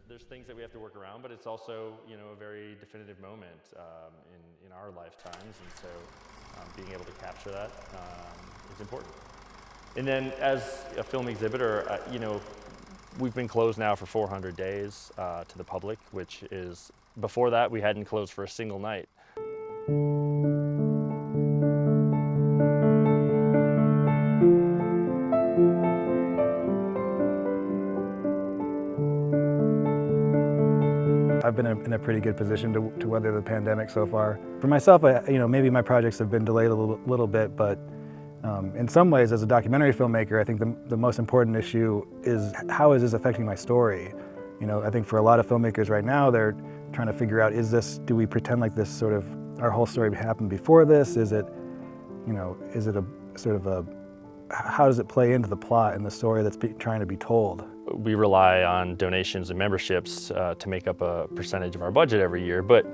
there's things that we have to work around, but it's also, a very definitive moment in our lifetimes, and so being able to capture that is important. And then as a film exhibitor, we've been closed now for 400 days to the public, which is, before that, we hadn't closed for a single night. I've been in a pretty good position to weather the pandemic so far. For myself, maybe my projects have been delayed a little bit, but in some ways, as a documentary filmmaker, I think the most important issue is how is this affecting my story? I think for a lot of filmmakers right now, they're trying to figure out, do we pretend like this sort of, our whole story happened before this? Is it a sort of how does it play into the plot and the story that's trying to be told? We rely on donations and memberships to make up a percentage of our budget every year, but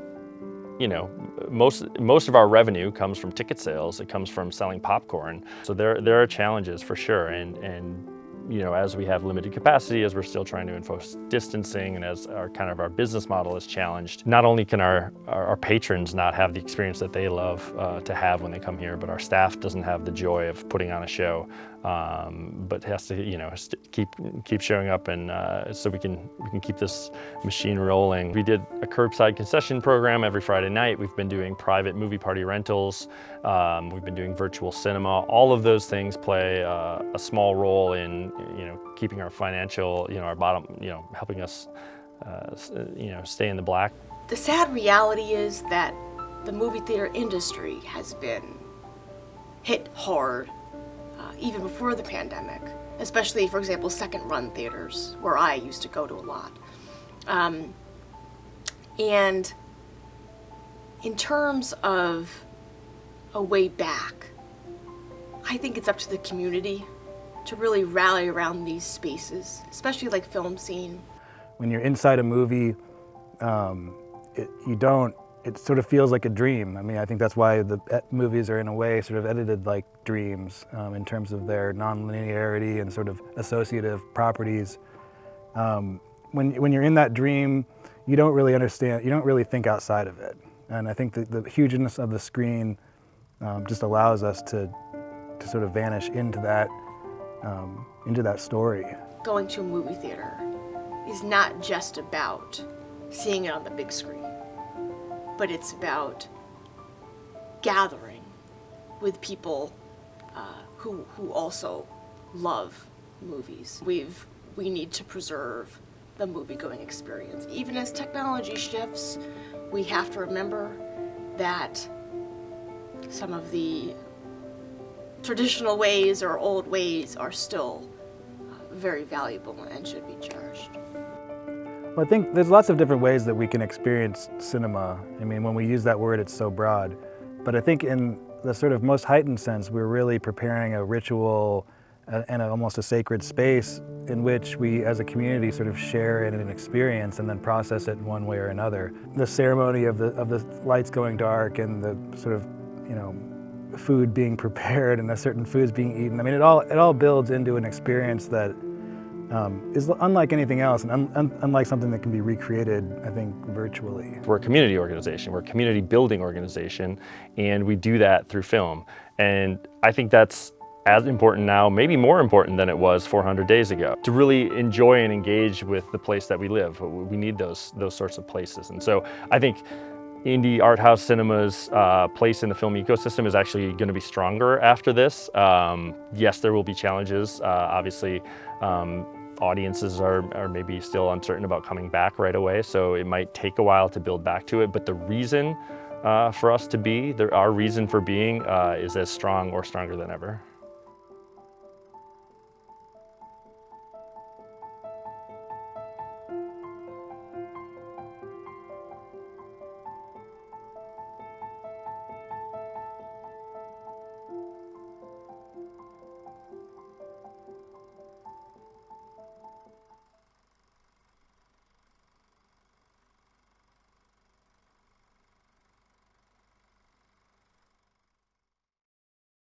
most of our revenue comes from ticket sales. It comes from selling popcorn. So there are challenges for sure, and as we have limited capacity, as we're still trying to enforce distancing, and as our business model is challenged, not only can our patrons not have the experience that they love to have when they come here, but our staff doesn't have the joy of putting on a show, but has to keep showing up, and so we can keep this machine rolling. We did a curbside concession program every Friday night. We've been doing private movie party rentals. We've been doing virtual cinema. All of those things play a small role in keeping our financial, our bottom, helping us, stay in the black. The sad reality is that the movie theater industry has been hit hard, even before the pandemic, especially, for example, second-run theaters, where I used to go to a lot. And in terms of a way back, I think it's up to the community to really rally around these spaces, especially like Filmscene. When you're inside a movie, it sort of feels like a dream. I mean, I think that's why the movies are in a way sort of edited like dreams in terms of their non-linearity and sort of associative properties. When you're in that dream, you don't really understand, you don't really think outside of it. And I think the hugeness of the screen just allows us to sort of vanish into that story. Going to a movie theater is not just about seeing it on the big screen, but it's about gathering with people who also love movies. We need to preserve the movie-going experience. Even as technology shifts, we have to remember that some of the traditional ways or old ways are still very valuable and should be cherished. Well, I think there's lots of different ways that we can experience cinema. I mean, when we use that word, it's so broad. But I think in the sort of most heightened sense, we're really preparing a ritual and almost a sacred space in which we as a community sort of share in an experience and then process it in one way or another. The ceremony of the lights going dark and the sort of, food being prepared and the certain foods being eaten. I mean, it all builds into an experience that is unlike anything else and unlike something that can be recreated, I think, virtually. We're a community organization, we're a community building organization, and we do that through film. And I think that's as important now, maybe more important than it was 400 days ago. To really enjoy and engage with the place that we live, we need those sorts of places. And so I think indie art house cinema's place in the film ecosystem is actually going to be stronger after this. Yes, there will be challenges. Obviously, audiences are maybe still uncertain about coming back right away, so it might take a while to build back to it. But the reason for us to be, our reason for being is as strong or stronger than ever.